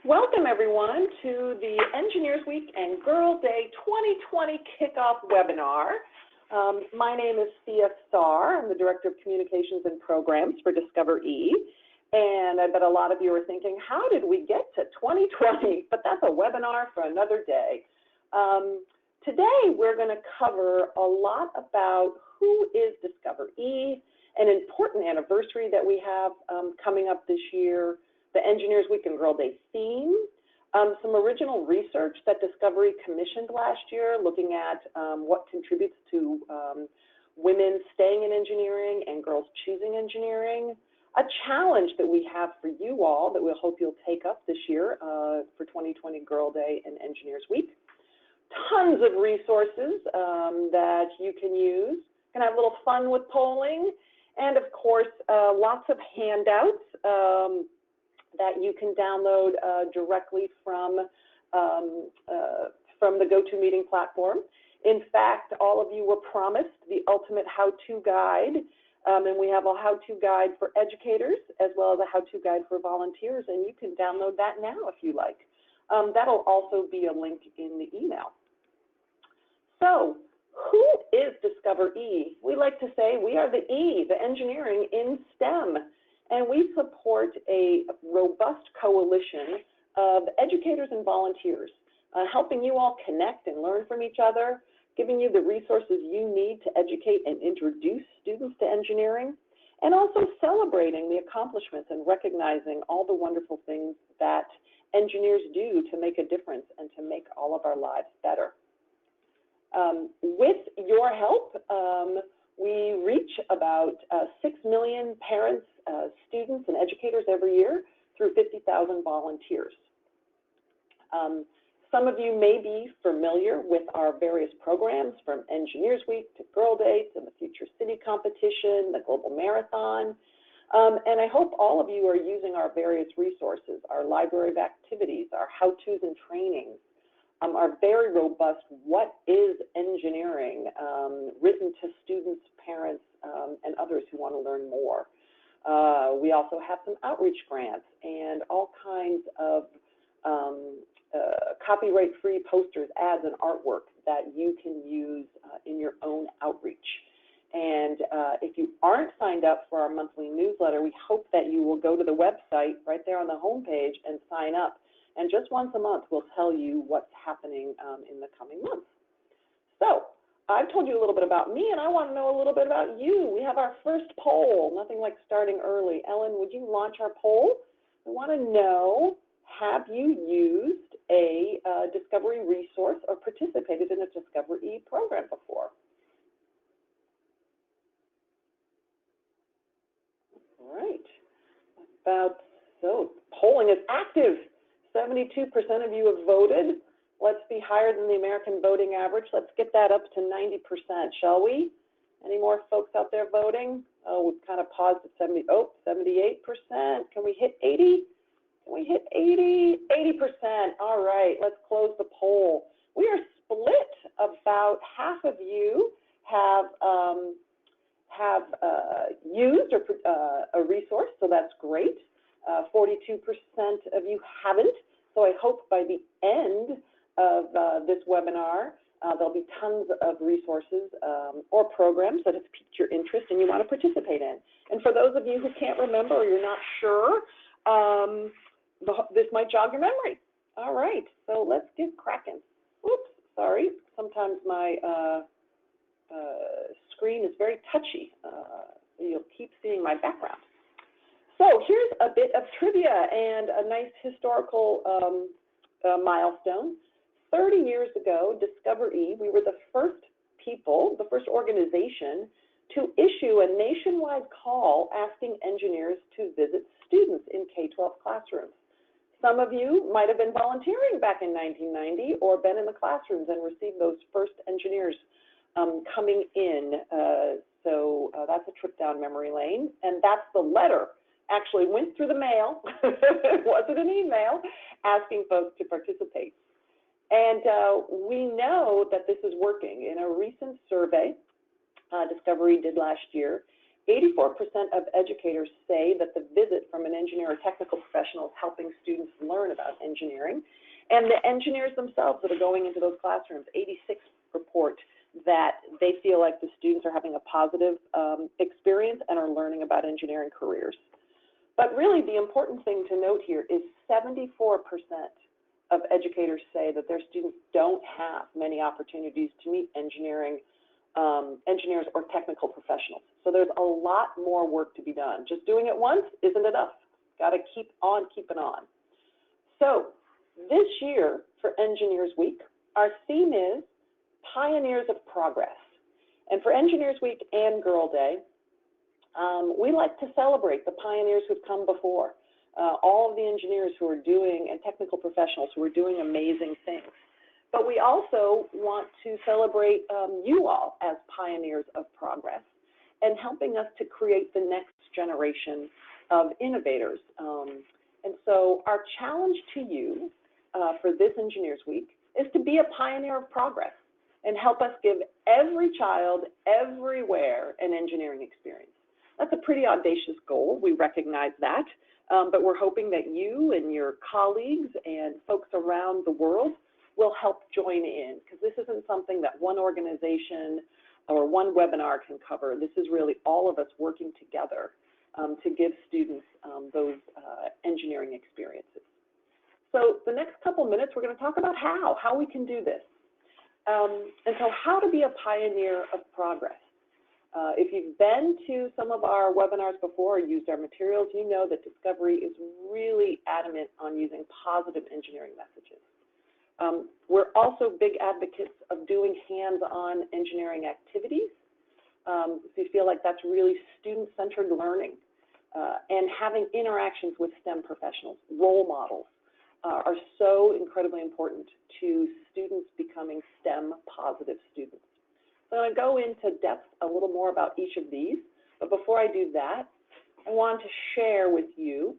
Welcome, everyone, to the Engineers Week and Girl Day 2020 Kickoff webinar. My name is Thea Starr. I'm the Director of Communications and Programs for DiscoverE. And I bet a lot of you are thinking, how did we get to 2020? But that's a webinar for another day. Today, we're going to cover a lot about who is DiscoverE, an important anniversary that we have coming up this year, the Engineers Week and Girl Day theme, some original research that DiscoverE commissioned last year looking at what contributes to women staying in engineering and girls choosing engineering, a challenge that we have for you all that we hope you'll take up this year for 2020 Girl Day and Engineers Week, tons of resources that you can use, can have a little fun with polling, and of course lots of handouts that you can download directly from the GoToMeeting platform. In fact, all of you were promised the ultimate how-to guide, and we have a how-to guide for educators as well as a how-to guide for volunteers, and you can download that now if you like. That'll also be a link in the email. So, who is DiscoverE? We like to say we are the E, the engineering in STEM. And we support a robust coalition of educators and volunteers, helping you all connect and learn from each other, giving you the resources you need to educate and introduce students to engineering, and also celebrating the accomplishments and recognizing all the wonderful things that engineers do to make a difference and to make all of our lives better. With your help, we reach about 6 million parents, students, and educators every year through 50,000 volunteers. Some of you may be familiar with our various programs from Engineers Week to Girl Day to the Future City Competition, the Global Marathon, and I hope all of you are using our various resources, our library of activities, our how-tos and trainings, our very robust What is Engineering, written to students, parents, and others who want to learn more. We also have some outreach grants and all kinds of copyright-free posters, ads, and artwork that you can use in your own outreach. And if you aren't signed up for our monthly newsletter, we hope that you will go to the website right there on the homepage and sign up. And just once a month, we'll tell you what's happening in the coming months. So I've told you a little bit about me, and I want to know a little bit about you. We have our first poll, nothing like starting early. Ellen, would you launch our poll? I want to know, have you used a DiscoverE resource or participated in a DiscoverE program before? All right. So polling is active. 72% of you have voted. Let's be higher than the American voting average. Let's get that up to 90%, shall we? Any more folks out there voting? Oh, we've kind of paused at 78%. Can we hit 80? Can we hit 80? 80%. All right, let's close the poll. We are split. About half of you have used a resource, so that's great. 42% of you haven't, so I hope by the end of this webinar, there'll be tons of resources or programs that have piqued your interest and you want to participate in. And for those of you who can't remember or you're not sure, this might jog your memory. All right, so let's get cracking. Oops, sorry, sometimes my screen is very touchy. You'll keep seeing my background. So here's a bit of trivia and a nice historical milestone. 30 years ago, DiscoverE, we were the first people, the first organization to issue a nationwide call asking engineers to visit students in K-12 classrooms. Some of you might have been volunteering back in 1990 or been in the classrooms and received those first engineers coming in. So that's a trip down memory lane, and that's the letter. Actually went through the mail, it wasn't an email, asking folks to participate. And we know that this is working. In a recent survey DiscoverE did last year, 84% of educators say that the visit from an engineer or technical professional is helping students learn about engineering. And the engineers themselves that are going into those classrooms, 86 report that they feel like the students are having a positive experience and are learning about engineering careers. But really the important thing to note here is 74% of educators say that their students don't have many opportunities to meet engineers or technical professionals. So there's a lot more work to be done. Just doing it once isn't enough. Got to keep on keeping on. So this year for Engineers Week, our theme is Pioneers of Progress. And for Engineers Week and Girl Day, we like to celebrate the pioneers who've come before, all of the engineers who are doing, and technical professionals who are doing amazing things. But we also want to celebrate you all as pioneers of progress and helping us to create the next generation of innovators. And so our challenge to you for this Engineers Week is to be a pioneer of progress and help us give every child everywhere an engineering experience. That's a pretty audacious goal. We recognize that, but we're hoping that you and your colleagues and folks around the world will help join in, because this isn't something that one organization or one webinar can cover. This is really all of us working together to give students those engineering experiences. So the next couple minutes, we're going to talk about how we can do this. And so how to be a pioneer of progress. If you've been to some of our webinars before or used our materials, you know that DiscoverE is really adamant on using positive engineering messages. We're also big advocates of doing hands-on engineering activities. So you feel like that's really student-centered learning and having interactions with STEM professionals. Role models are so incredibly important to students becoming STEM-positive students. So I'm going to go into depth a little more about each of these, but before I do that, I want to share with you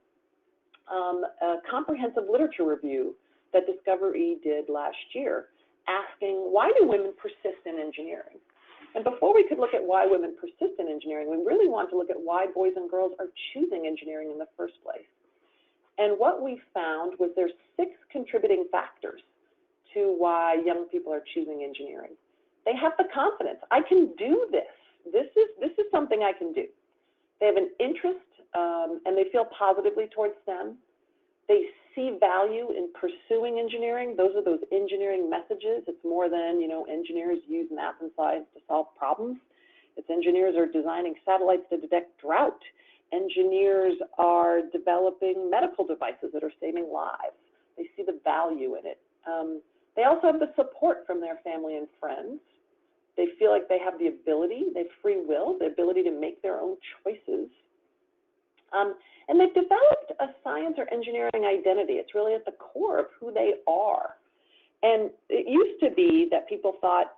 a comprehensive literature review that DiscoverE did last year, asking why do women persist in engineering? And before we could look at why women persist in engineering, we really want to look at why boys and girls are choosing engineering in the first place. And what we found was there's 6 contributing factors to why young people are choosing engineering. They have the confidence. I can do this. This is something I can do. They have an interest and they feel positively towards STEM. They see value in pursuing engineering. Those are those engineering messages. It's more than, engineers use math and science to solve problems. It's engineers are designing satellites to detect drought. Engineers are developing medical devices that are saving lives. They see the value in it. They also have the support from their family and friends. They feel like they have the ability, they have free will, the ability to make their own choices. And they've developed a science or engineering identity. It's really at the core of who they are. And it used to be that people thought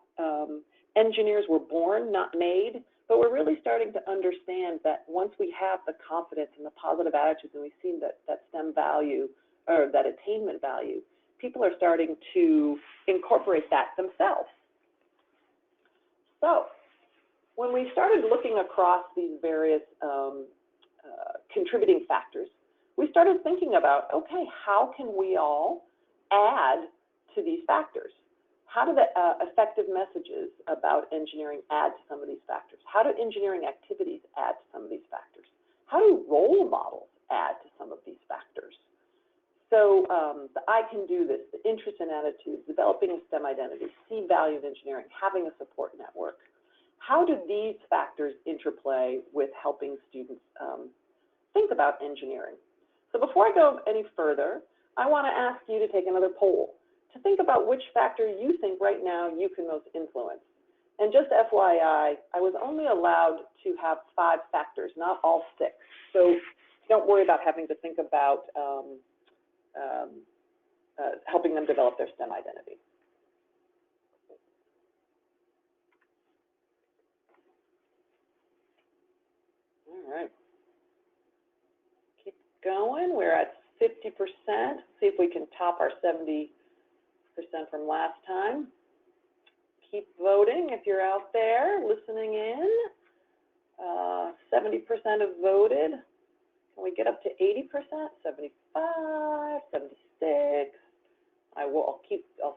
engineers were born, not made, but we're really starting to understand that once we have the confidence and the positive attitudes and we see that STEM value or that attainment value, people are starting to incorporate that themselves. So when we started looking across these various contributing factors, we started thinking about, okay, how can we all add to these factors? How do the effective messages about engineering add to some of these factors? How do engineering activities add to some of these factors? How do role models add to some of these factors? So the I can do this, the interest and attitudes, developing a STEM identity, see value in engineering, having a support network. How do these factors interplay with helping students think about engineering? So before I go any further, I want to ask you to take another poll to think about which factor you think right now you can most influence. And just FYI, I was only allowed to have 5 factors, not all 6. So don't worry about having to think about helping them develop their STEM identity. All right. Keep going. We're at 50%. See if we can top our 70% from last time. Keep voting if you're out there listening in. 70% have voted. Can we get up to 80%? 75, 76. I'll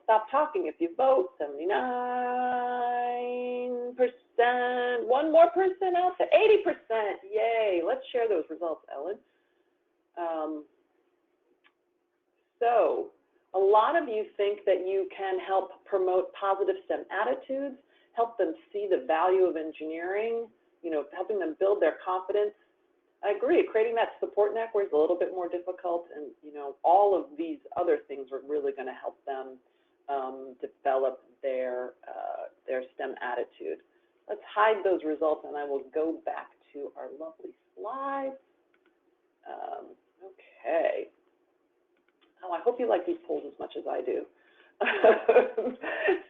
stop talking if you vote. 79%. One more person out there. 80%. Yay. Let's share those results, Ellen. So a lot of you think that you can help promote positive STEM attitudes, help them see the value of engineering, helping them build their confidence. I agree, creating that support network is a little bit more difficult, and all of these other things are really going to help them develop their STEM attitude. Let's hide those results, and I will go back to our lovely slides. Okay. Oh, I hope you like these polls as much as I do.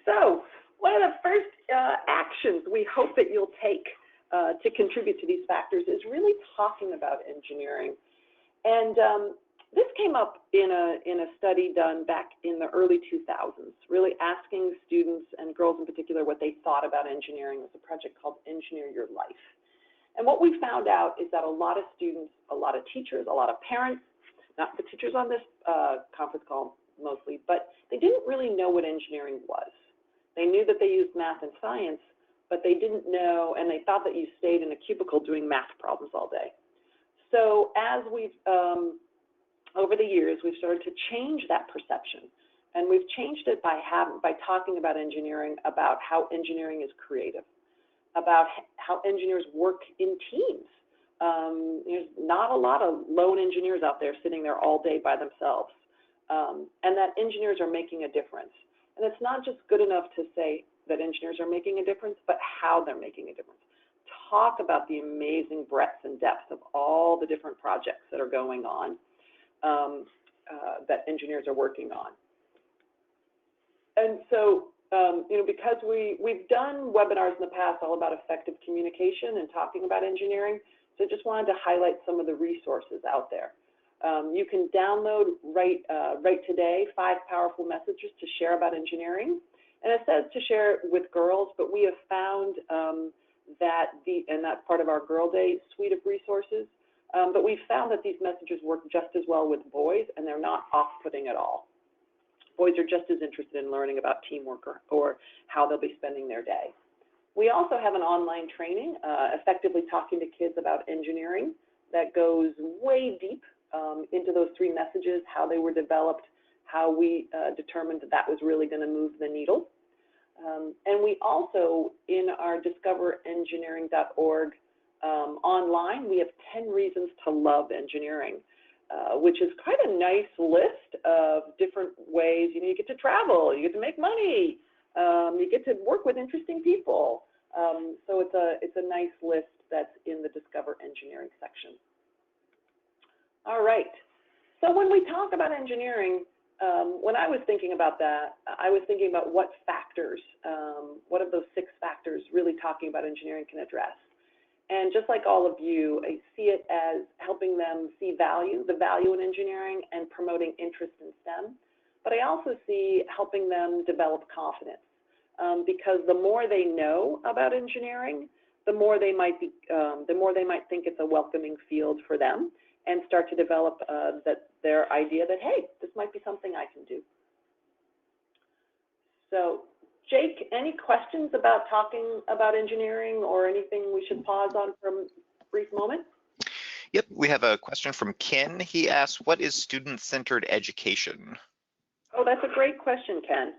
So one of the first actions we hope that you'll take to contribute to these factors is really talking about engineering. And this came up in a study done back in the early 2000s, really asking students and girls in particular what they thought about engineering. It was a project called Engineer Your Life. And what we found out is that a lot of students, a lot of teachers, a lot of parents, not the teachers on this conference call mostly, but they didn't really know what engineering was. They knew that they used math and science, but they didn't know, and they thought that you stayed in a cubicle doing math problems all day. So as we've, over the years, we've started to change that perception. And we've changed it by talking about engineering, about how engineering is creative, about how engineers work in teams. There's not a lot of lone engineers out there sitting there all day by themselves, and that engineers are making a difference. And it's not just good enough to say that engineers are making a difference, but how they're making a difference. Talk about the amazing breadth and depth of all the different projects that are going on, that engineers are working on. And so, because we've done webinars in the past all about effective communication and talking about engineering, so I just wanted to highlight some of the resources out there. You can download right today 5 powerful messages to share about engineering. And it says to share it with girls, but we have found and that's part of our Girl Day suite of resources, but we've found that these messages work just as well with boys, and they're not off-putting at all. Boys are just as interested in learning about teamwork or how they'll be spending their day. We also have an online training, effectively talking to kids about engineering, that goes way deep into those 3 messages, how they were developed, how we determined that that was really going to move the needle. And we also, in our DiscoverEngineering.org online, we have 10 reasons to love engineering, which is quite a nice list of different ways. You get to travel, you get to make money, you get to work with interesting people. So it's a nice list that's in the Discover Engineering section. All right. So when we talk about engineering, when I was thinking about that, I was thinking about what factors, what of those 6 factors really talking about engineering can address. And just like all of you, I see it as helping them see the value in engineering and promoting interest in STEM. But I also see helping them develop confidence, because the more they know about engineering, the more they might think it's a welcoming field for them, and start to develop their idea that, hey, this might be something I can do. So, Jake, any questions about talking about engineering or anything we should pause on for a brief moment? Yep, we have a question from Ken. He asks, what is student-centered education? Oh, that's a great question, Ken.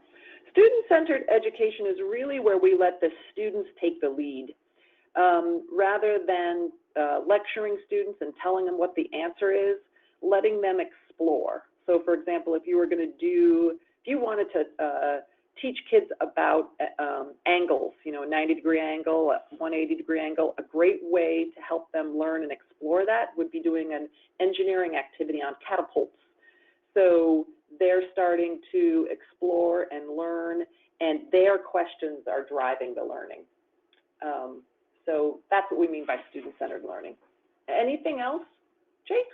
Student-centered education is really where we let the students take the lead. Rather than lecturing students and telling them what the answer is, letting them explore. So for example, if you wanted to teach kids about angles, a 90-degree angle, a 180-degree angle, a great way to help them learn and explore that would be doing an engineering activity on catapults. So they're starting to explore and learn, and their questions are driving the learning. So that's what we mean by student-centered learning. Anything else, Jake?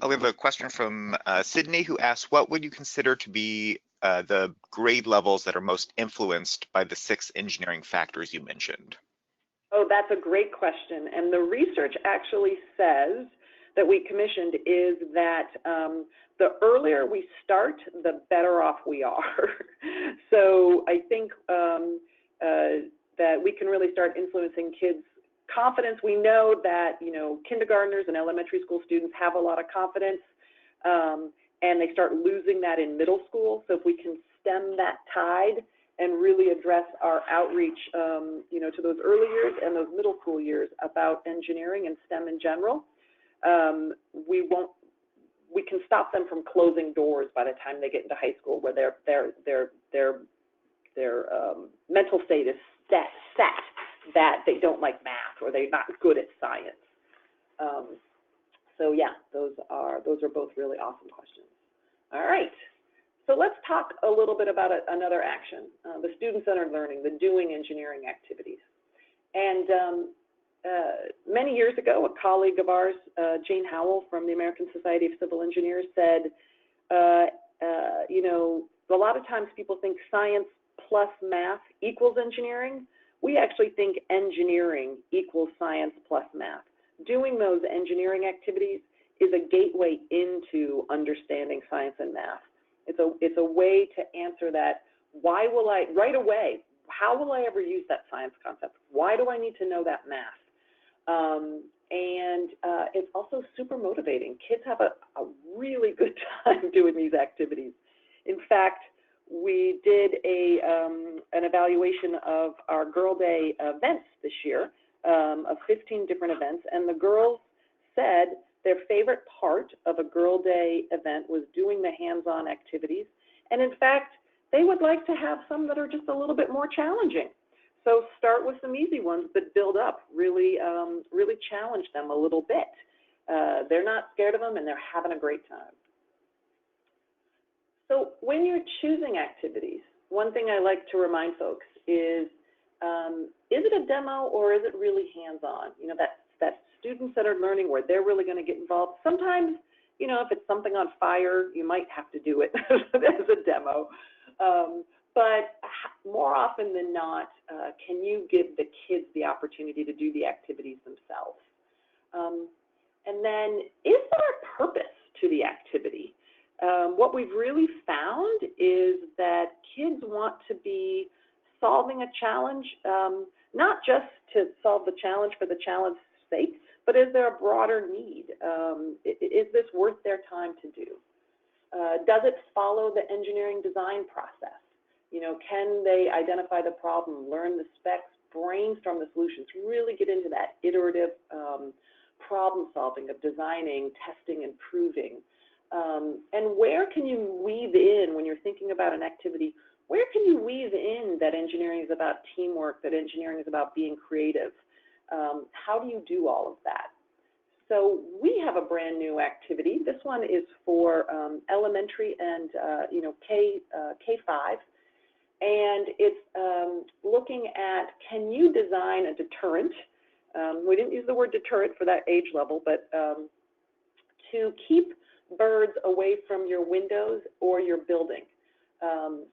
We have a question from Sydney, who asks, what would you consider to be the grade levels that are most influenced by the 6 engineering factors you mentioned? So that's a great question, and the research actually says that we commissioned is that the earlier we start, the better off we are. So I think that we can really start influencing kids' confidence. We know that, you know, kindergartners and elementary school students have a lot of confidence, and they start losing that in middle school. So if we can stem that tide and really address our outreach, you know, to those early years and those middle school years about engineering and STEM in general, we can stop them from closing doors by the time they get into high school, where their mental state is set that they don't like math or they're not good at science. So yeah, those are both really awesome questions. All right. So let's talk a little bit about another action, the student-centered learning, the doing engineering activities. And many years ago, a colleague of ours, Jane Howell from the American Society of Civil Engineers, said, you know, a lot of times people think science plus math equals engineering. We actually think engineering equals science plus math. Doing those engineering activities is a gateway into understanding science and math. It's a way to answer that, why will I, right away, how will I ever use that science concept? Why do I need to know that math? And it's also super motivating. Kids have a really good time doing these activities. In fact, we did an evaluation of our Girl Day events this year, of 15 different events, and the girls said their favorite part of a Girl Day event was doing the hands-on activities, and in fact, they would like to have some that are just a little bit more challenging. So start with some easy ones, but build up, really challenge them a little bit. They're not scared of them, and they're having a great time. So when you're choosing activities, one thing I like to remind folks is it a demo or is it really hands-on? You know, that student-centered learning where they're really going to get involved. Sometimes, you know, if it's something on fire, you might have to do it as a demo. But more often than not, can you give the kids the opportunity to do the activities themselves? And then, is there a purpose to the activity? What we've really found is that kids want to be solving a challenge, not just to solve the challenge for the challenge's sake, but is there a broader need? Is this worth their time to do? Does it follow the engineering design process? You know, can they identify the problem, learn the specs, brainstorm the solutions, really get into that iterative problem solving of designing, testing, and proving? And where can you weave in, when you're thinking about an activity, where can you weave in that engineering is about teamwork, that engineering is about being creative? How do you do all of that? So we have a brand new activity. This one is for elementary and you know, K-5. And it's looking at, can you design a deterrent? We didn't use the word deterrent for that age level, but to keep birds away from your windows or your building.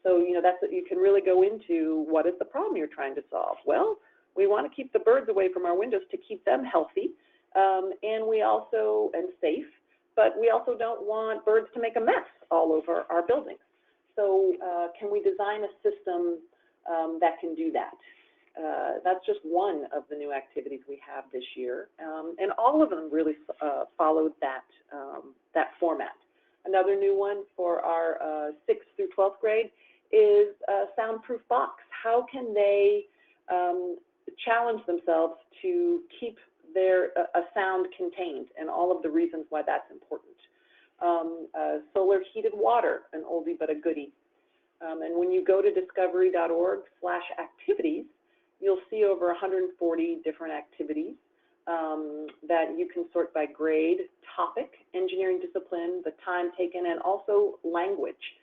So, you know, that's what you can really go into. What is the problem you're trying to solve? Well, we want to keep the birds away from our windows to keep them healthy, and we also, and safe, but we also don't want birds to make a mess all over our buildings. So can we design a system that can do that? That's just one of the new activities we have this year, and all of them really followed that, that format. Another new one for our 6th through 12th grade is a soundproof box. How can they challenge themselves to keep their a sound contained, and all of the reasons why that's important. Solar heated water, an oldie but a goodie. And when you go to discoveryorg/activities, you'll see over 140 different activities that you can sort by grade, topic, engineering discipline, the time taken, and also language.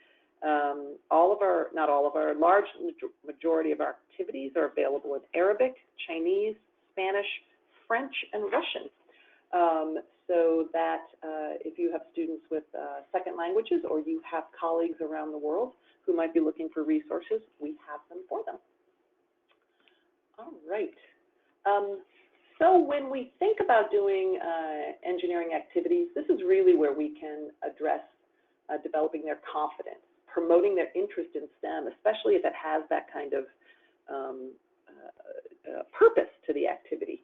All of our, not all of our, large majority of our activities are available in Arabic, Chinese, Spanish, French, and Russian. So that if you have students with second languages, or you have colleagues around the world who might be looking for resources, we have them for them. All right. So when we think about doing engineering activities, this is really where we can address developing their confidence, promoting their interest in STEM, especially if it has that kind of purpose to the activity.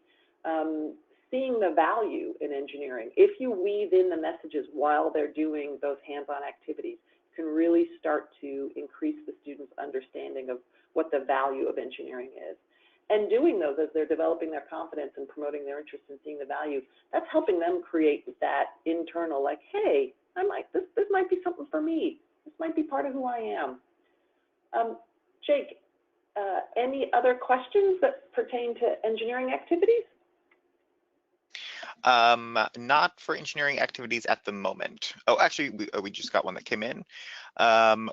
Seeing the value in engineering. If you weave in the messages while they're doing those hands-on activities, you can really start to increase the students' understanding of what the value of engineering is. And doing those as they're developing their confidence and promoting their interest in seeing the value, that's helping them create that internal, like, hey, this might be something for me. This might be part of who I am. Jake, any other questions that pertain to engineering activities? Not for engineering activities at the moment. Oh, actually, we just got one that came in.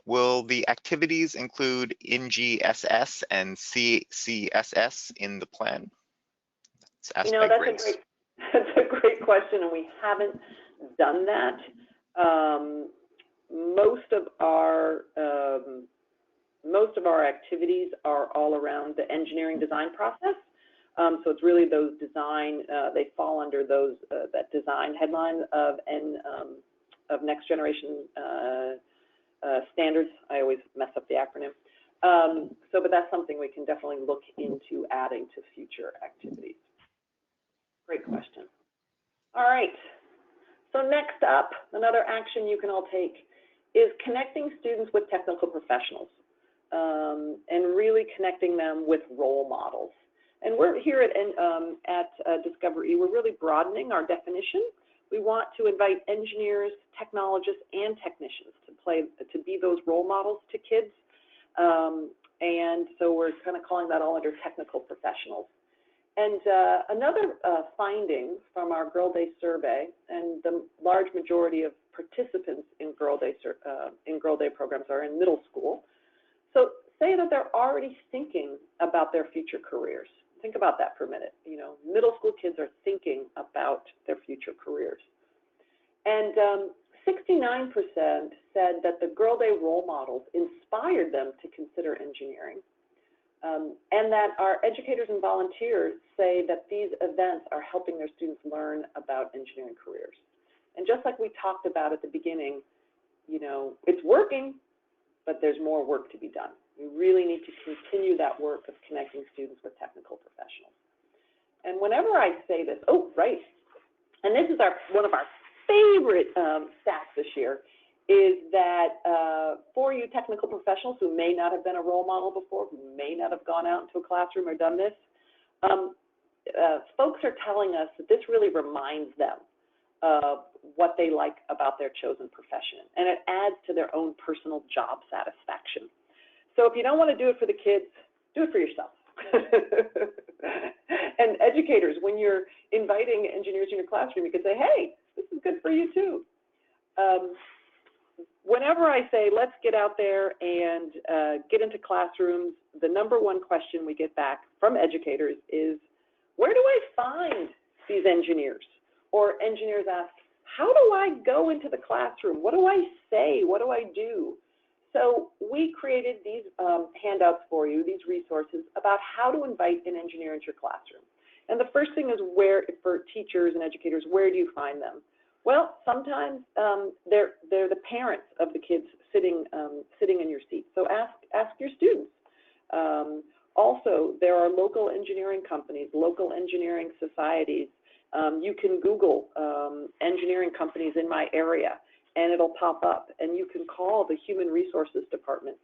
Will the activities include NGSS and CCSS in the plan? It's asked by Grace. That's a great question, and we haven't done that. Most of our activities are all around the engineering design process. So it's really those design, they fall under those, that design headline of next generation standards. I always mess up the acronym. But that's something we can definitely look into adding to future activities. Great question. All right. So next up, another action you can all take is connecting students with technical professionals and really connecting them with role models. And we're here at DiscoverE, we're really broadening our definition. We want to invite engineers, technologists, and technicians to be those role models to kids. And so we're kind of calling that all under technical professionals. And another finding from our Girl Day survey, and the large majority of participants in Girl Day programs are in middle school. So say that they're already thinking about their future careers. Think about that for a minute. You know, middle school kids are thinking about their future careers. And 69% said that the Girl Day role models inspired them to consider engineering. And that our educators and volunteers say that these events are helping their students learn about engineering careers. And just like we talked about at the beginning, you know, it's working, but there's more work to be done. We really need to continue that work of connecting students with technical professionals. And whenever I say this, oh, right, and this is one of our favorite stats this year, is that for you technical professionals who may not have been a role model before, who may not have gone out into a classroom or done this, folks are telling us that this really reminds them of what they like about their chosen profession, and it adds to their own personal job satisfaction. So if you don't want to do it for the kids, do it for yourself. And educators, when you're inviting engineers in your classroom, you can say, hey, this is good for you too. Whenever I say, let's get out there and get into classrooms, the #1 question we get back from educators is, where do I find these engineers? Or engineers ask, how do I go into the classroom? What do I say? What do I do? So we created these handouts for you, these resources about how to invite an engineer into your classroom. And the first thing is where, for teachers and educators, where do you find them? Well, sometimes they're the parents of the kids sitting in your seat. So ask your students. Also, there are local engineering companies, local engineering societies. You can Google engineering companies in my area, and it'll pop up. And you can call the Human Resources Department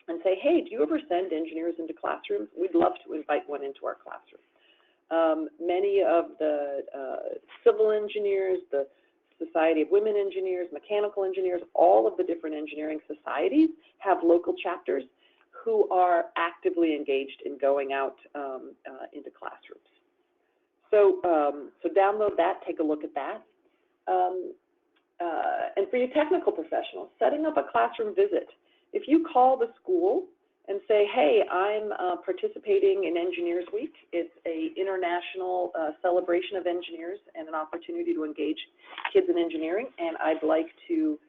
and say, hey, do you ever send engineers into classrooms? We'd love to invite one into our classroom. Many of the civil engineers, the Society of Women Engineers, mechanical engineers, all of the different engineering societies have local chapters who are actively engaged in going out into classrooms. So, so download that, take a look at that. And for you technical professionals, setting up a classroom visit. If you call the school and say, hey, I'm participating in Engineers Week. It's an international celebration of engineers and an opportunity to engage kids in engineering, and I'd like to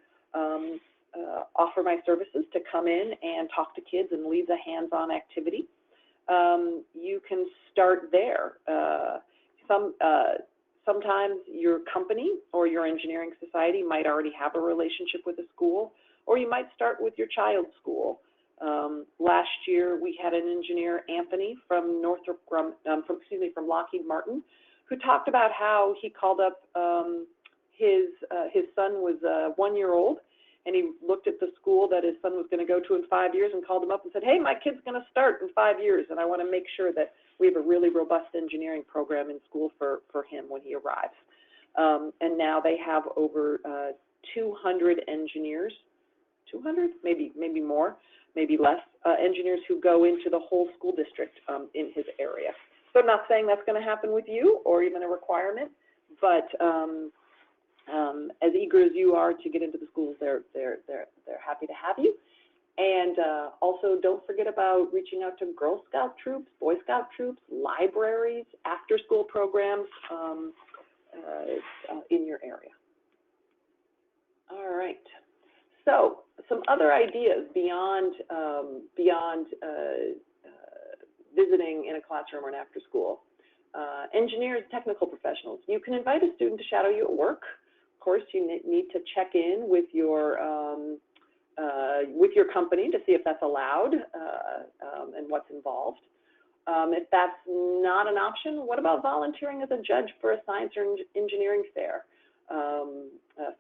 offer my services to come in and talk to kids and lead the hands-on activity. you can start there. Sometimes your company or your engineering society might already have a relationship with a school, or you might start with your child's school. Last year, we had an engineer, Anthony, from from Lockheed Martin, who talked about how he called up his son was 1 year old, and he looked at the school that his son was going to go to in 5 years and called him up and said, hey, my kid's going to start in 5 years, and I want to make sure that we have a really robust engineering program in school for him when he arrives. And now they have over 200 engineers, 200, maybe more, maybe less, engineers who go into the whole school district in his area. So I'm not saying that's going to happen with you or even a requirement, but as eager as you are to get into the schools, they're happy to have you. And also don't forget about reaching out to Girl Scout troops, Boy Scout troops, libraries, after-school programs in your area. All right. So some other ideas beyond visiting in a classroom or an after school. Engineers, technical professionals. You can invite a student to shadow you at work. Of course, you need to check in with your company to see if that's allowed and what's involved. If that's not an option, what about volunteering as a judge for a science or engineering fair?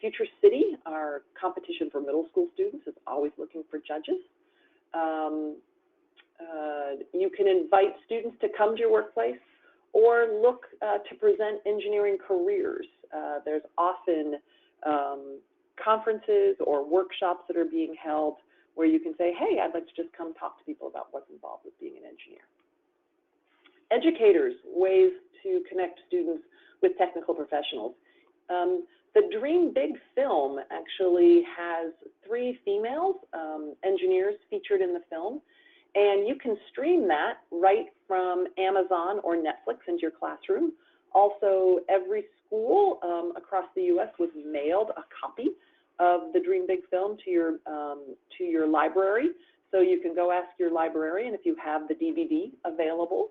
Future City, our competition for middle school students, is always looking for judges. You can invite students to come to your workplace or look to present engineering careers. There's often conferences or workshops that are being held where you can say, hey, I'd like to just come talk to people about what's involved with being an engineer. Educators, ways to connect students with technical professionals. The Dream Big film actually has 3 females, engineers featured in the film, and you can stream that right from Amazon or Netflix into your classroom. Also, every school across the U.S. was mailed a copy of the Dream Big film to your library, so you can go ask your librarian if you have the DVD available.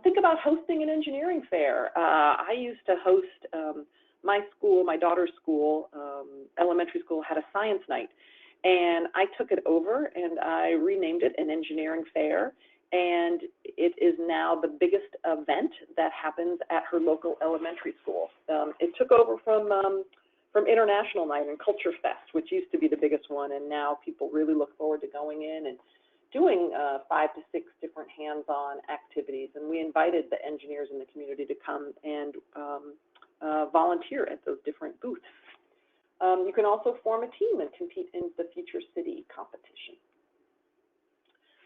Think about hosting an engineering fair. I used to host my school, my daughter's school, elementary school, had a science night, and I took it over and I renamed it an engineering fair, and it is now the biggest event that happens at her local elementary school. It took over from International Night and Culture Fest, which used to be the biggest one, and now people really look forward to going in and doing 5 to 6 different hands-on activities. And we invited the engineers in the community to come and volunteer at those different booths. You can also form a team and compete in the Future City competition.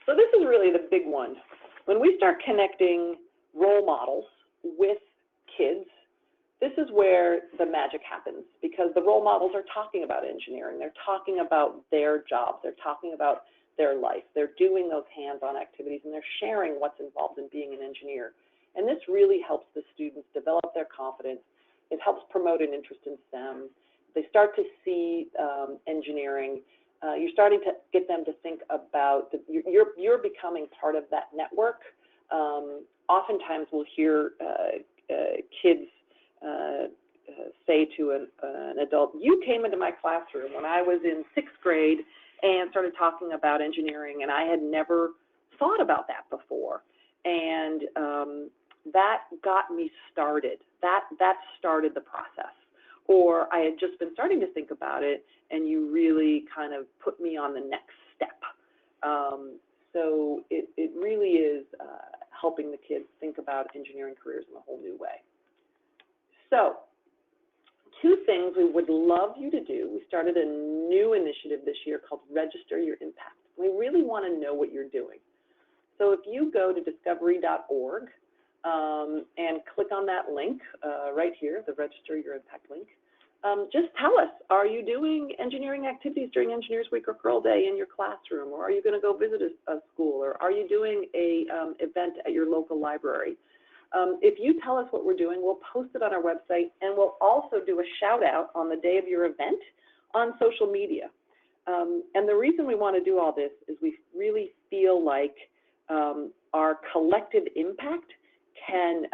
So this is really the big one. When we start connecting role models with kids, this is where the magic happens, because the role models are talking about engineering. They're talking about their jobs. They're talking about their life. They're doing those hands-on activities, and they're sharing what's involved in being an engineer. And this really helps the students develop their confidence. It helps promote an interest in STEM. They start to see engineering. You're starting to get them to think about, you're becoming part of that network. Oftentimes we'll hear kids say to an adult, you came into my classroom when I was in 6th grade and started talking about engineering, and I had never thought about that before. And that got me started. That started the process. Or I had just been starting to think about it, and you really kind of put me on the next step. So it really is helping the kids think about engineering careers in a whole new way. So 2 things we would love you to do. We started a new initiative this year called Register Your Impact. We really want to know what you're doing. So if you go to discoverE.org and click on that link right here, the Register Your Impact link, just tell us, are you doing engineering activities during Engineers Week or Girl Day in your classroom, or are you going to go visit a school, or are you doing a event at your local library? If you tell us what we're doing, we'll post it on our website, and we'll also do a shout out on the day of your event on social media. And the reason we want to do all this is we really feel like our collective impact can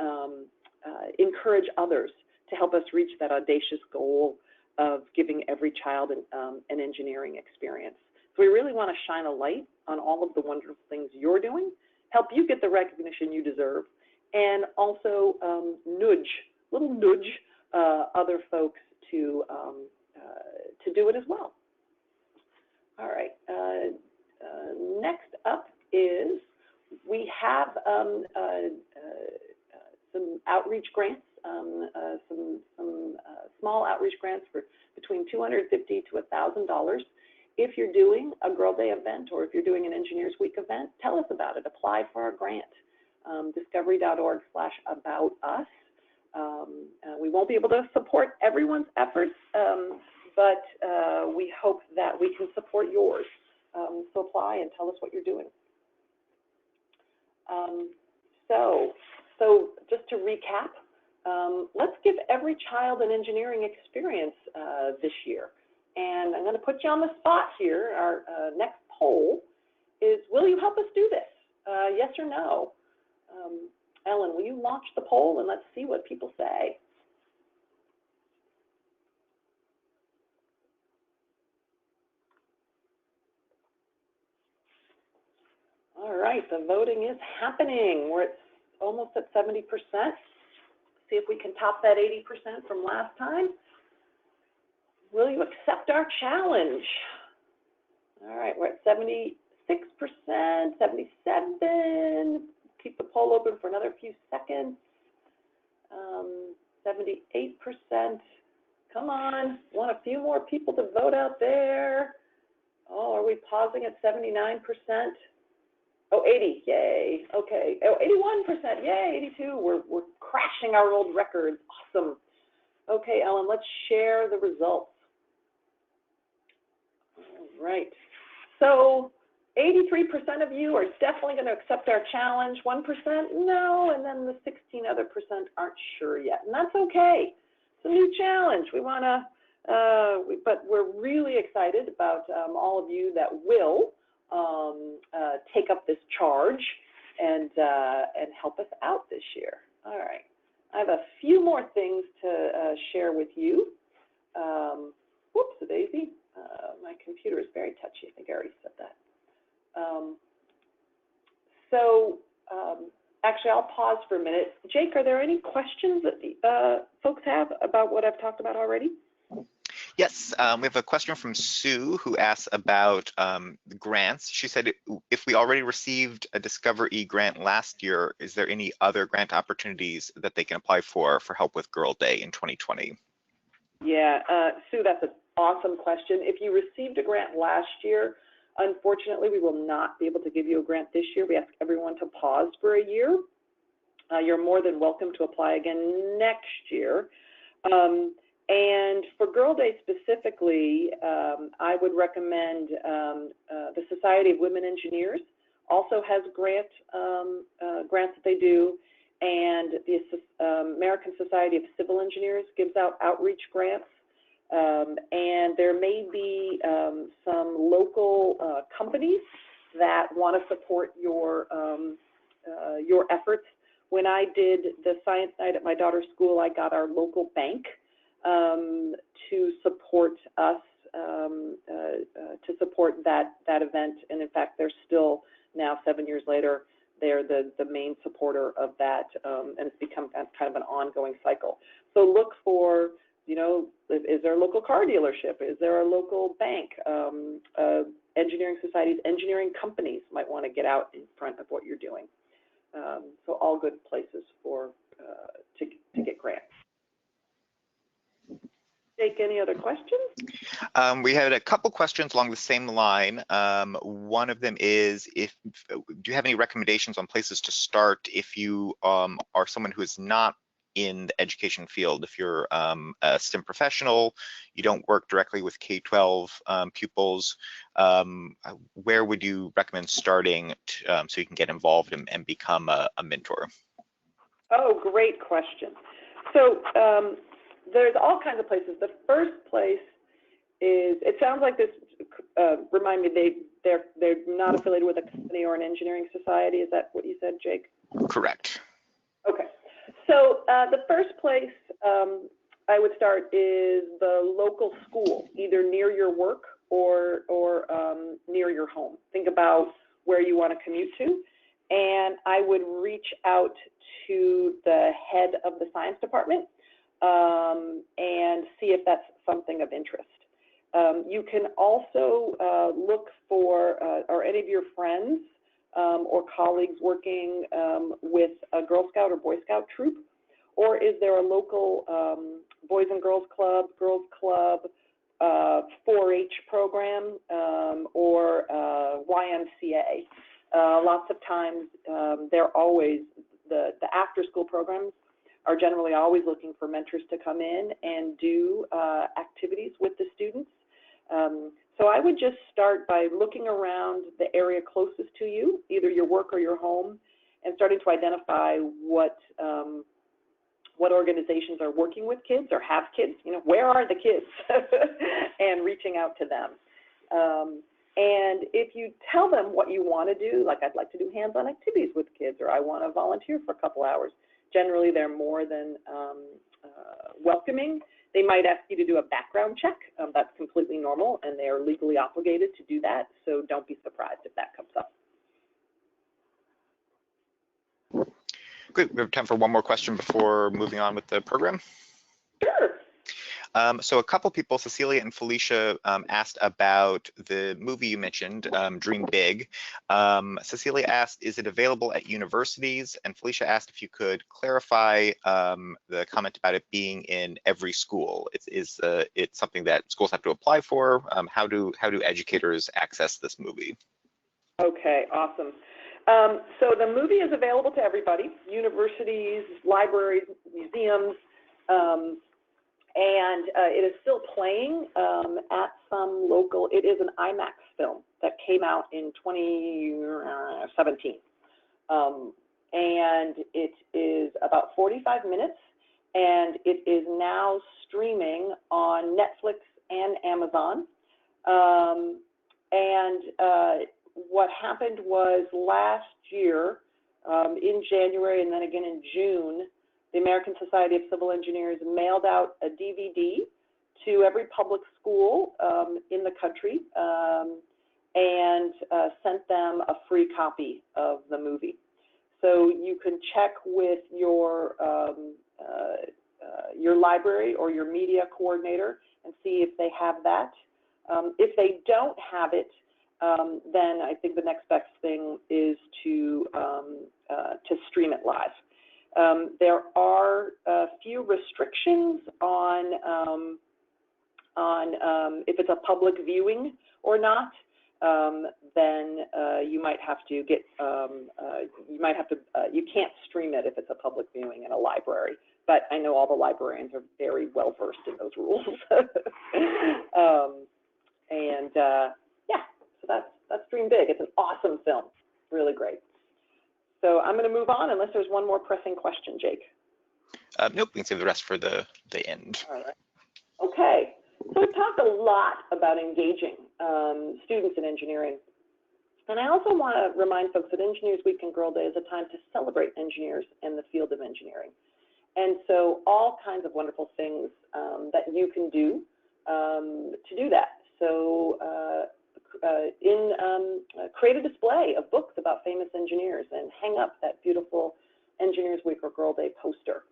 encourage others to help us reach that audacious goal of giving every child an engineering experience. So we really want to shine a light on all of the wonderful things you're doing, help you get the recognition you deserve, and also nudge other folks to do it as well. All right, next up is we have some outreach grants, some small outreach grants for between $250 to $1,000. If you're doing a Girl Day event or if you're doing an Engineers Week event, tell us about it. Apply for our grant, discovery.org/about-us. We won't be able to support everyone's efforts, but we hope that we can support yours. So apply and tell us what you're doing. So just to recap, let's give every child an engineering experience this year. And I'm going to put you on the spot here. Our next poll is, will you help us do this? Yes or no? Ellen, will you launch the poll and let's see what people say? All right, the voting is happening. We're almost at 70%. See if we can top that 80% from last time. Will you accept our challenge? All right, we're at 76%, 77%. Keep the poll open for another few seconds. 78%. Come on, want a few more people to vote out there. Oh, are we pausing at 79%? Oh, 80, yay, okay. Oh, 81%, yay, 82. We're crashing our old records, awesome. Okay, Ellen, let's share the results. All right, so 83% of you are definitely going to accept our challenge, 1% no, and then the 16 other percent aren't sure yet, and that's okay. It's a new challenge. We want to, but we're really excited about all of you that will take up this charge and help us out this year. All right, I have a few more things to share with you. Whoops-a-daisy, my computer is very touchy. I think I already said that. Actually, I'll pause for a minute. Jake, are there any questions that the folks have about what I've talked about already? Yes, we have a question from Sue who asks about grants. She said, if we already received a DiscoverE grant last year, is there any other grant opportunities that they can apply for help with Girl Day in 2020? Yeah, Sue, that's an awesome question. If you received a grant last year, unfortunately, we will not be able to give you a grant this year. We ask everyone to pause for a year. You're more than welcome to apply again next year. And for Girl Day specifically, I would recommend the Society of Women Engineers also has grants that they do, and the American Society of Civil Engineers gives out outreach grants. And there may be some local companies that want to support your efforts. When I did the science night at my daughter's school, I got our local bank to support us, to support that event. And in fact, they're still now 7 years later, they're the main supporter of that, and it's become kind of an ongoing cycle. So look for, you know, is there a local car dealership? Is there a local bank? Engineering societies, engineering companies might want to get out in front of what you're doing. So all good places for to get grants. Jake, any other questions? We had a couple questions along the same line. One of them is, do you have any recommendations on places to start if you are someone who is not in the education field? If you're a STEM professional, you don't work directly with K-12 pupils, where would you recommend starting so you can get involved and become a mentor? Oh, great question. So there's all kinds of places. The first place is, it sounds like this remind me, they're not affiliated with a company or an engineering society. Is that what you said, Jake? Correct. Okay. So the first place I would start is the local school, either near your work or near your home. Think about where you want to commute to, and I would reach out to the head of the science department and see if that's something of interest. You can also look for, are any of your friends or colleagues working with a Girl Scout or Boy Scout troop? Or is there a local Boys and Girls Club, 4-H program, or YMCA? Lots of times they're always, the after-school programs are generally always looking for mentors to come in and do activities with the students. So I would just start by looking around the area closest to you, either your work or your home, and starting to identify what organizations are working with kids or have kids. You know, where are the kids? And reaching out to them. And if you tell them what you want to do, like I'd like to do hands-on activities with kids, or I want to volunteer for a couple hours, generally they're more than welcoming. They might ask you to do a background check. That's completely normal, and they are legally obligated to do that, so don't be surprised if that comes up. Great, we have time for one more question before moving on with the program. Sure. So a couple people, Cecilia and Felicia, asked about the movie you mentioned, Dream Big. Cecilia asked, is it available at universities? And Felicia asked if you could clarify the comment about it being in every school. It's something that schools have to apply for? How do educators access this movie? Okay, awesome. So the movie is available to everybody, universities, libraries, museums, and it is still playing at some local, it is an IMAX film that came out in 2017. And it is about 45 minutes, and it is now streaming on Netflix and Amazon. What happened was last year, in January and then again in June, the American Society of Civil Engineers mailed out a DVD to every public school in the country and sent them a free copy of the movie. So you can check with your library or your media coordinator and see if they have that. If they don't have it, then I think the next best thing is to stream it live. There are a few restrictions on if it's a public viewing or not. Then you might have to get you can't stream it if it's a public viewing in a library. But I know all the librarians are very well versed in those rules. Yeah, so that's Dream Big. It's an awesome film, really great. So I'm going to move on unless there's one more pressing question, Jake. Nope, we can save the rest for the end. All right. Okay. So we've talked a lot about engaging students in engineering. And I also want to remind folks that Engineers Week and Girl Day is a time to celebrate engineers and the field of engineering. And so all kinds of wonderful things that you can do to do that. So create a display of books about famous engineers and hang up that beautiful Engineers Week or Girl Day poster.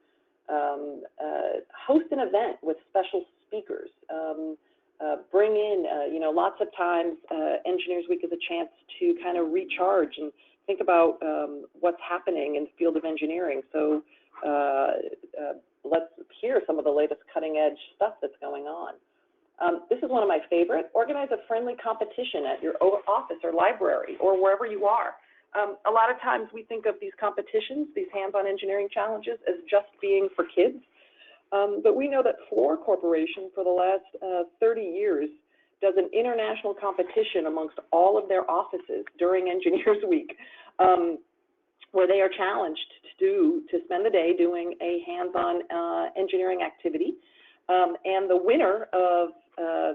Host an event with special speakers. Bring in, lots of times Engineers Week is a chance to kind of recharge and think about what's happening in the field of engineering. So let's hear some of the latest cutting edge stuff that's going on. This is one of my favorite. Organize a friendly competition at your office or library or wherever you are. A lot of times we think of these competitions, these hands-on engineering challenges, as just being for kids. But we know that Fluor Corporation for the last 30 years does an international competition amongst all of their offices during Engineers Week, where they are challenged to spend the day doing a hands-on engineering activity. And the winner of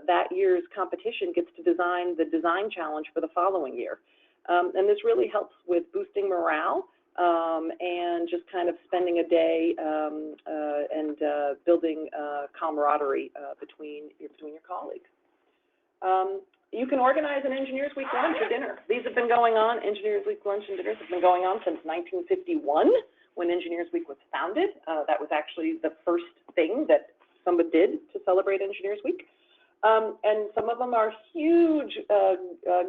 that year's competition gets to design the design challenge for the following year. And this really helps with boosting morale and just kind of spending a day and building camaraderie between your colleagues. You can organize an Engineers Week lunch or dinner. These have been going on, Engineers Week lunch and dinners have been going on since 1951 when Engineers Week was founded. That was actually the first thing that someone did to celebrate Engineers Week. And some of them are huge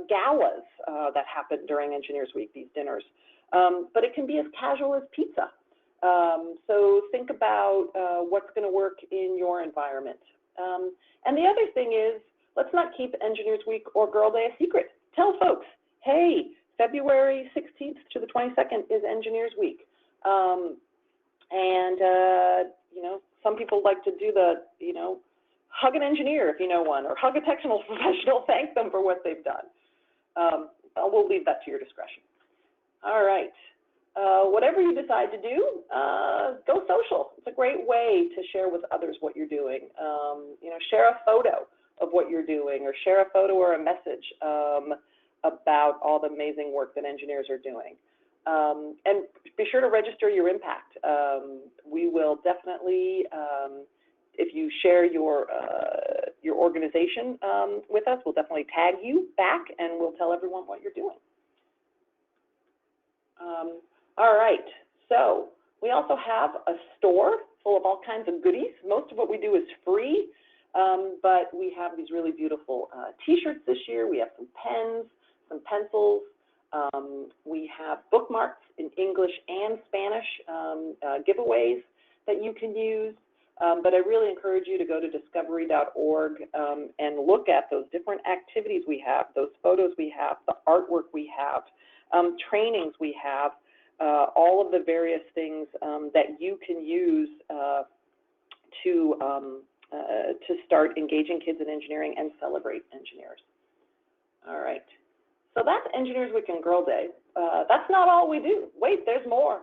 galas that happen during Engineers Week, these dinners. But it can be as casual as pizza. So think about what's going to work in your environment. And the other thing is, let's not keep Engineers Week or Girl Day a secret. Tell folks, hey, February 16th to the 22nd is Engineers Week. You know, some people like to do the, you know, hug an engineer if you know one, or hug a technical professional, thank them for what they've done. We'll leave that to your discretion. All right. Whatever you decide to do, go social. It's a great way to share with others what you're doing. You know, share a photo of what you're doing, or share a photo or a message about all the amazing work that engineers are doing. And be sure to register your impact. We will definitely, if you share your organization with us, we'll definitely tag you back, and we'll tell everyone what you're doing. All right, so we also have a store full of all kinds of goodies. Most of what we do is free, but we have these really beautiful t-shirts this year. We have some pens, some pencils. We have bookmarks in English and Spanish giveaways that you can use. But I really encourage you to go to discoveryorg and look at those different activities we have, those photos we have, the artwork we have, trainings we have, all of the various things that you can use to start engaging kids in engineering and celebrate engineers. All right. So that's Engineers Week and Girl Day. That's not all we do. Wait, there's more.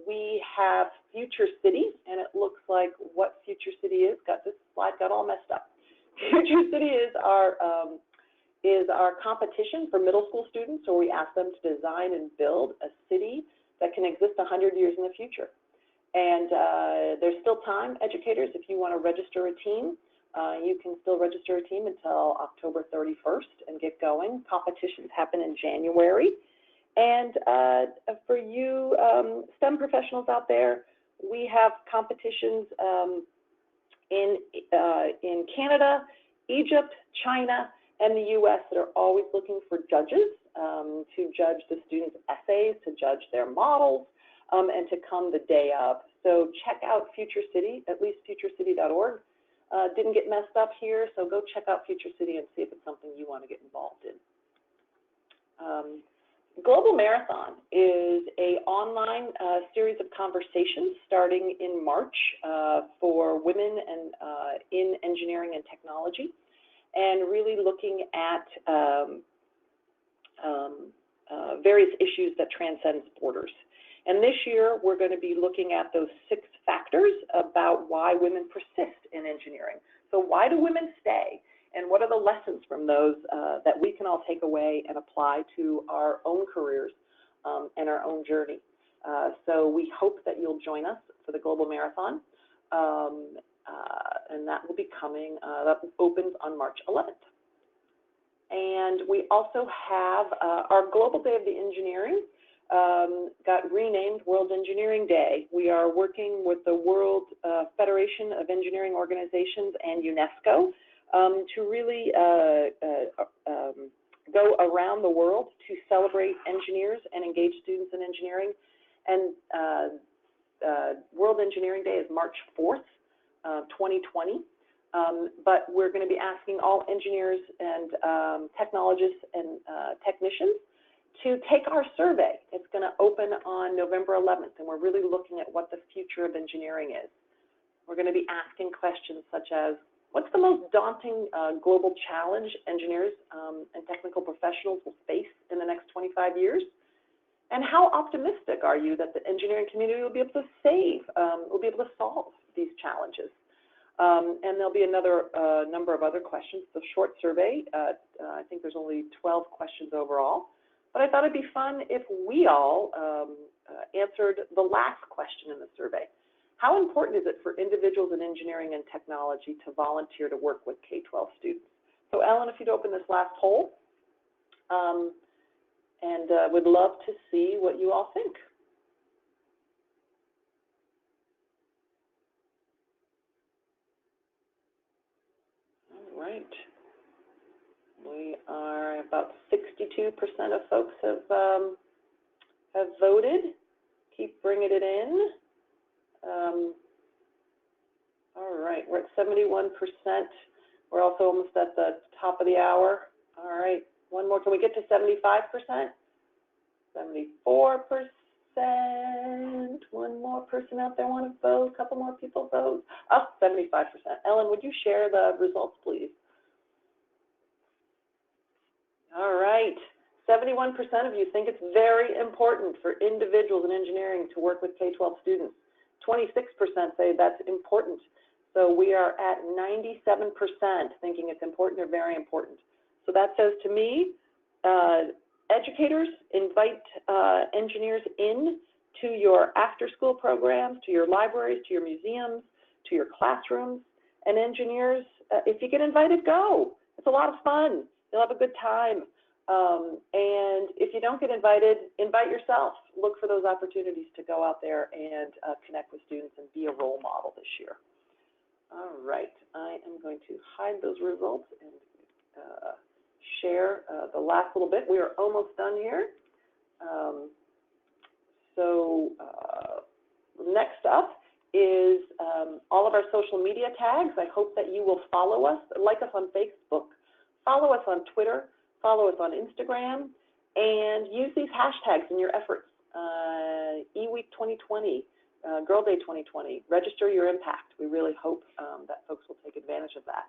We have Future City, and it looks like what Future City is. This slide got all messed up. Future City is our competition for middle school students, where we ask them to design and build a city that can exist 100 years in the future. And there's still time, educators, if you want to register a team. You can still register a team until October 31st and get going. Competitions happen in January. And for you STEM professionals out there, we have competitions in Canada, Egypt, China, and the US that are always looking for judges to judge the students' essays, to judge their models, and to come the day of. So check out Future City, at least futurecity.org. Didn't get messed up here, so go check out Future City and see if it's something you want to get involved in. Global Marathon is an online series of conversations starting in March for women and in engineering and technology, and really looking at various issues that transcend borders. And this year, we're going to be looking at those 6 factors about why women persist in engineering. So why do women stay? And what are the lessons from those that we can all take away and apply to our own careers and our own journey? So we hope that you'll join us for the Global Marathon. And that will be coming, that opens on March 11th. And we also have our Global Day of the Engineering. Got renamed World Engineering Day. We are working with the World Federation of Engineering Organizations and UNESCO to really go around the world to celebrate engineers and engage students in engineering. And World Engineering Day is March 4th, 2020. But we're going to be asking all engineers and technologists and technicians to take our survey. It's going to open on November 11th, and we're really looking at what the future of engineering is. We're going to be asking questions such as, what's the most daunting global challenge engineers and technical professionals will face in the next 25 years? And how optimistic are you that the engineering community will be able to solve these challenges? And there'll be another number of other questions. It's a short survey. I think there's only 12 questions overall. But I thought it'd be fun if we all answered the last question in the survey. How important is it for individuals in engineering and technology to volunteer to work with K-12 students? So Ellen, if you'd open this last poll, and would love to see what you all think. All right. We are about 62% of folks have voted. Keep bringing it in. All right, we're at 71%. We're also almost at the top of the hour. All right, one more. Can we get to 75%? 74%. One more person out there want to vote. A couple more people vote. Oh, 75%. Ellen, would you share the results, please? All right. 71% of you think it's very important for individuals in engineering to work with K-12 students. 26% say that's important. So we are at 97% thinking it's important or very important. So that says to me, educators, invite engineers in to your after-school programs, to your libraries, to your museums, to your classrooms. And engineers, if you get invited, go. It's a lot of fun. You'll have a good time. And if you don't get invited, invite yourself. Look for those opportunities to go out there and connect with students and be a role model this year. All right, I am going to hide those results and share the last little bit. We are almost done here. Next up is all of our social media tags. I hope that you will follow us, like us on Facebook, follow us on Twitter, follow us on Instagram, and use these hashtags in your efforts. eWeek 2020, Girl Day 2020, register your impact. We really hope that folks will take advantage of that.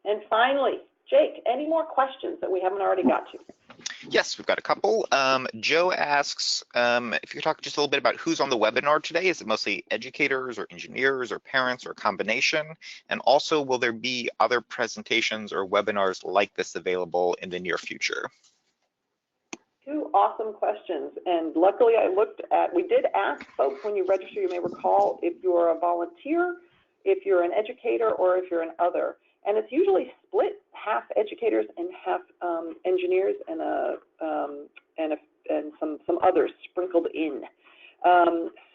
And finally, Jake, any more questions that we haven't already got to? Yes, we've got a couple. Joe asks if you could talk just a little bit about who's on the webinar today. Is it mostly educators or engineers or parents or a combination? And also, will there be other presentations or webinars like this available in the near future? Two awesome questions. And luckily I we did ask folks when you register, you may recall, if you're a volunteer, if you're an educator, or if you're an other. And it's usually split, half educators and half engineers, and some others sprinkled in.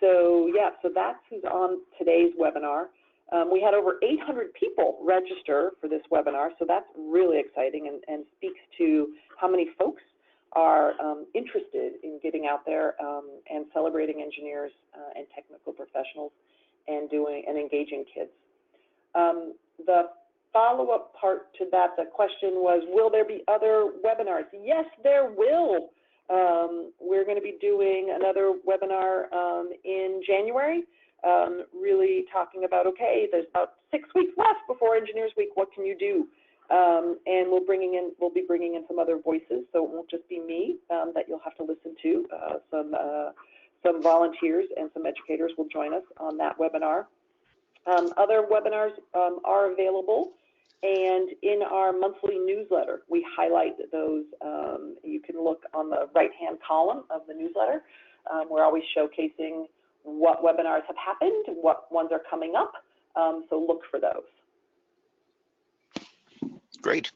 So that's who's on today's webinar. We had over 800 people register for this webinar, so that's really exciting and speaks to how many folks are interested in getting out there and celebrating engineers and technical professionals and engaging kids. The follow-up part to that, the question was, will there be other webinars? Yes, there will. We're going to be doing another webinar in January, really talking about, okay, there's about 6 weeks left before Engineers Week. What can you do? And we'll be bringing in some other voices, so it won't just be me that you'll have to listen to. Some volunteers and some educators will join us on that webinar. Other webinars are available, and in our monthly newsletter, we highlight those. You can look on the right-hand column of the newsletter. We're always showcasing what webinars have happened, what ones are coming up, so look for those. Great.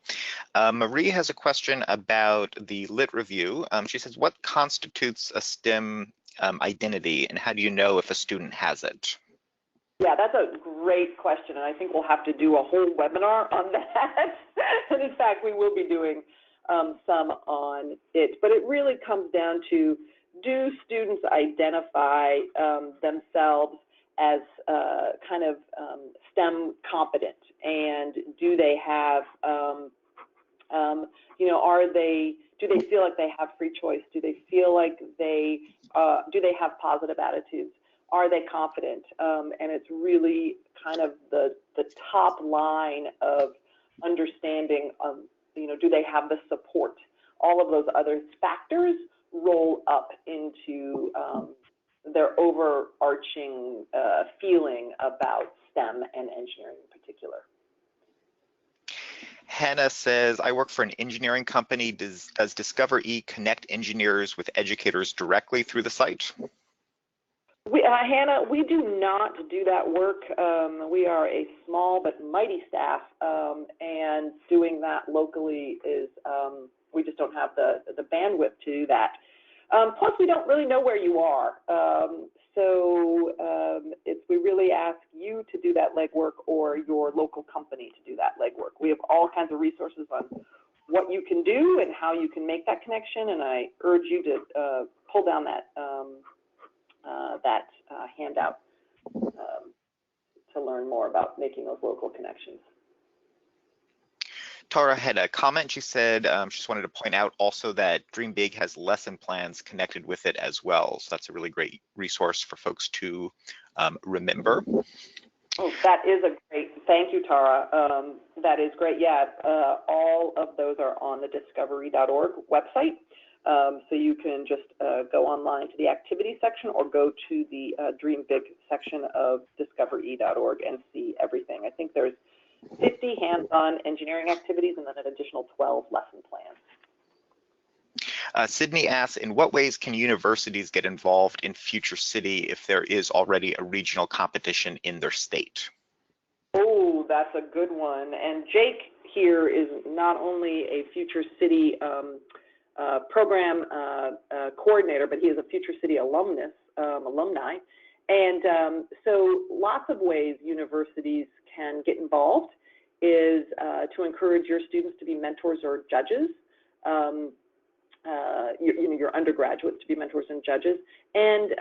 Marie has a question about the Lit Review. She says, what constitutes a STEM identity, and how do you know if a student has it? Yeah, that's a great question, and I think we'll have to do a whole webinar on that. And in fact, we will be doing some on it. But it really comes down to, do students identify themselves as kind of STEM competent, and do they have, do they feel like they have free choice? Do they feel like do they have positive attitudes? Are they confident? And it's really kind of the top line of understanding, do they have the support? All of those other factors roll up into their overarching feeling about STEM and engineering in particular. Hannah says, I work for an engineering company. Does DiscoverE connect engineers with educators directly through the site? Hannah, we do not do that work. We are a small but mighty staff, and doing that locally is, we just don't have the bandwidth to do that. Plus, we don't really know where you are. We really ask you to do that legwork or your local company to do that legwork. We have all kinds of resources on what you can do and how you can make that connection, and I urge you to pull down that handout to learn more about making those local connections. Tara had a comment. She said she just wanted to point out also that Dream Big has lesson plans connected with it as well. So that's a really great resource for folks to remember. Oh, that is a great, thank you, Tara. That is great. Yeah, all of those are on the discoveryorg website. So you can just go online to the activity section or go to the Dream Big section of discoverE.org and see everything. I think there's 50 hands-on engineering activities and then an additional 12 lesson plans. Sydney asks, in what ways can universities get involved in Future City if there is already a regional competition in their state? Oh, that's a good one. And Jake here is not only a Future City program coordinator, but he is a Future City alumni. And so lots of ways universities can get involved is to encourage your students to be mentors or judges, your undergraduates to be mentors and judges, and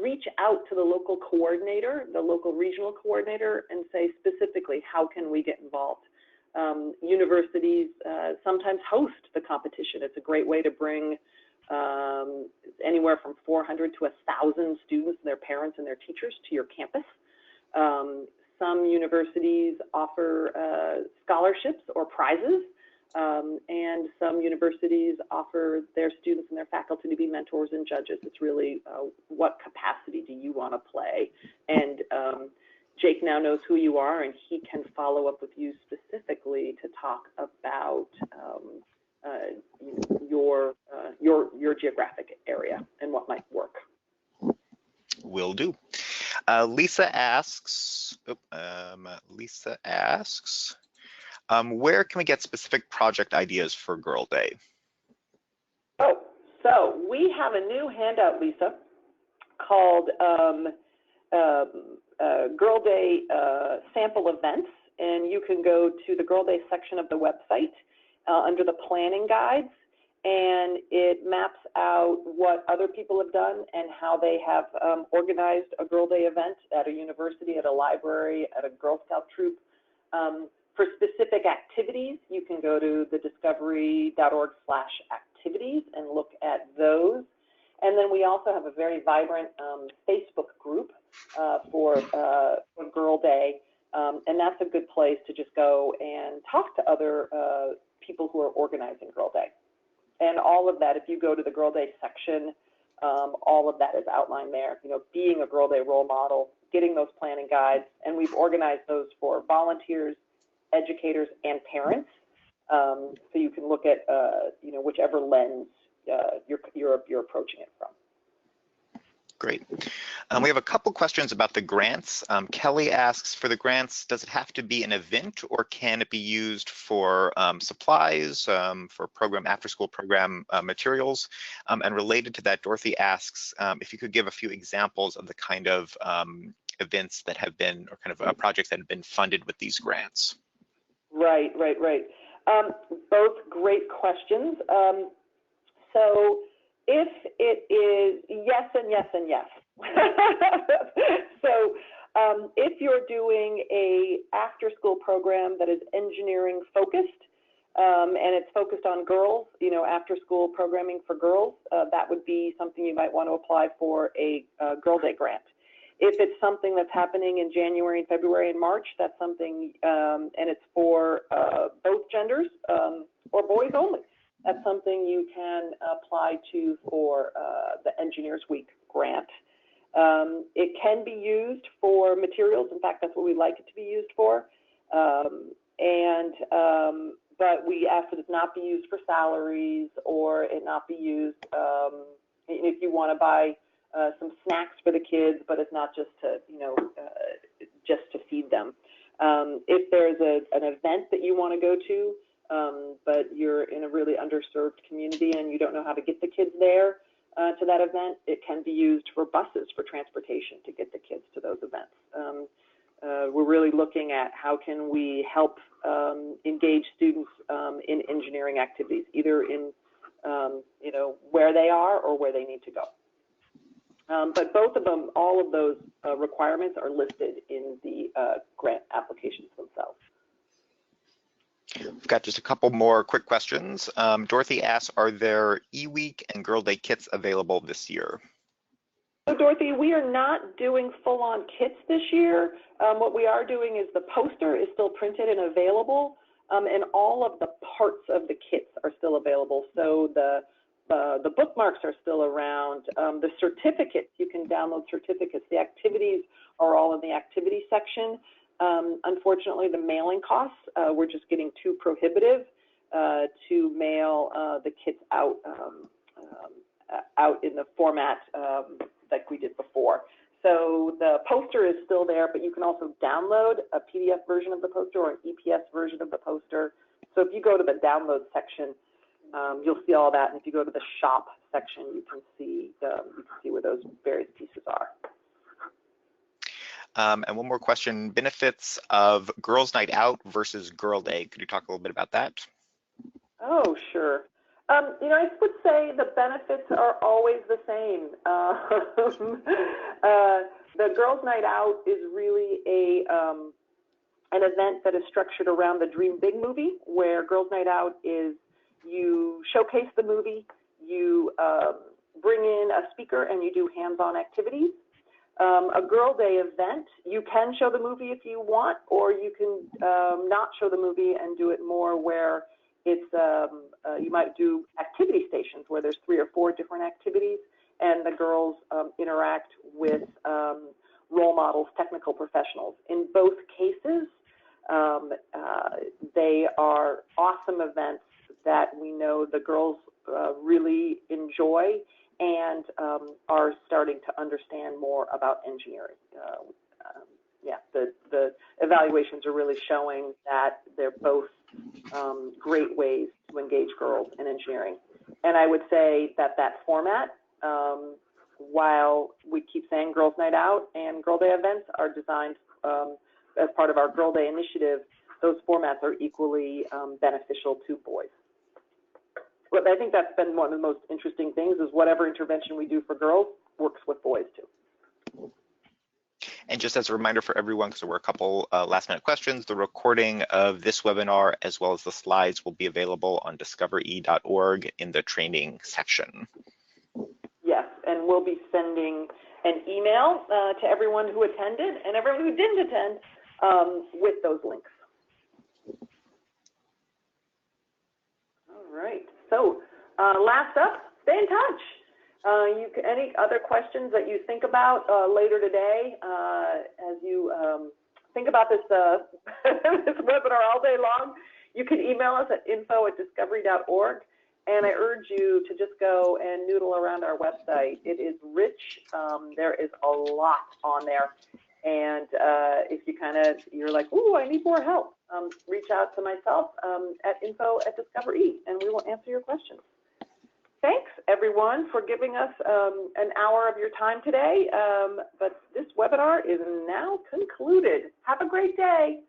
reach out to the local coordinator, the local regional coordinator, and say specifically, how can we get involved? Universities sometimes host the competition. It's a great way to bring anywhere from 400 to 1,000 students and their parents and their teachers to your campus. Some universities offer scholarships or prizes, and some universities offer their students and their faculty to be mentors and judges. It's really what capacity do you want to play? And Jake now knows who you are, and he can follow up with you specifically to talk about your geographic area and what might work. Will do. Lisa asks, where can we get specific project ideas for Girl Day? Oh, so we have a new handout, Lisa, called Girl Day sample events, and you can go to the Girl Day section of the website under the planning guides, and it maps out what other people have done and how they have organized a Girl Day event at a university, at a library, at a Girl Scout troop. For specific activities, you can go to the discoverE.org/activities and look at those. And then we also have a very vibrant Facebook group for Girl Day, and that's a good place to just go and talk to other people who are organizing Girl Day. And all of that, if you go to the Girl Day section, all of that is outlined there. You know, being a Girl Day role model, getting those planning guides, and we've organized those for volunteers, educators, and parents. So you can look at whichever lens you're approaching it from. Great. We have a couple questions about the grants. Kelly asks, for the grants, does it have to be an event, or can it be used for supplies, for program after-school program materials? And related to that, Dorothy asks if you could give a few examples of the kind of events that have been, or kind of projects that have been funded with these grants. Right. Both great questions. So if it is yes and yes and yes. So if you're doing a after-school program that is engineering focused, and it's focused on girls, after-school programming for girls, that would be something you might want to apply for a Girl Day grant. If it's something that's happening in January and February and March, that's something, and it's for both genders or boys only, that's something you can apply to for the Engineers Week grant. It can be used for materials. In fact, that's what we'd like it to be used for. But we ask that it not be used for salaries, or it not be used if you want to buy some snacks for the kids, but it's not just to, just to feed them. If there's an event that you want to go to, but you're in a really underserved community and you don't know how to get the kids there to that event, it can be used for buses for transportation to get the kids to those events. We're really looking at how can we help engage students in engineering activities, either in where they are or where they need to go. But both of them, all of those requirements are listed in the grant applications themselves. We've got just a couple more quick questions. Dorothy asks, are there E-Week and Girl Day kits available this year? So Dorothy, we are not doing full-on kits this year. What we are doing is the poster is still printed and available, and all of the parts of the kits are still available. So the bookmarks are still around. The certificates, you can download certificates. The activities are all in the activity section. Unfortunately, the mailing costs, we're just getting too prohibitive to mail the kits out in the format like we did before. So the poster is still there, but you can also download a PDF version of the poster or an EPS version of the poster. So if you go to the download section, you'll see all that. And if you go to the shop section, you can see where those various pieces are. And one more question, benefits of Girls' Night Out versus Girl Day. Could you talk a little bit about that? Oh, sure. I would say the benefits are always the same. The Girls' Night Out is really an event that is structured around the Dream Big movie, where Girls' Night Out is you showcase the movie, you bring in a speaker, and you do hands-on activities. A Girl Day event, you can show the movie if you want, or you can not show the movie and do it more where it's you might do activity stations where there's 3 or 4 different activities, and the girls interact with role models, technical professionals. In both cases, they are awesome events that we know the girls really enjoy and are starting to understand more about engineering. The evaluations are really showing that they're both great ways to engage girls in engineering. And I would say that format, while we keep saying Girls' Night Out and Girl Day events are designed as part of our Girl Day initiative, those formats are equally beneficial to boys. But I think that's been one of the most interesting things, is whatever intervention we do for girls works with boys too. And just as a reminder for everyone, because there were a couple last-minute questions, the recording of this webinar as well as the slides will be available on DiscoverE.org in the training section. Yes, and we'll be sending an email to everyone who attended and everyone who didn't attend with those links. All right, so last up, stay in touch. Any other questions that you think about later today as you think about this, this webinar all day long, you can email us at info@discovery.org, and I urge you to just go and noodle around our website. It is rich. There is a lot on there, and if you're like, ooh, I need more help, reach out to myself at info@discoverE, and we will answer your questions. Thanks, everyone, for giving us an hour of your time today. But this webinar is now concluded. Have a great day.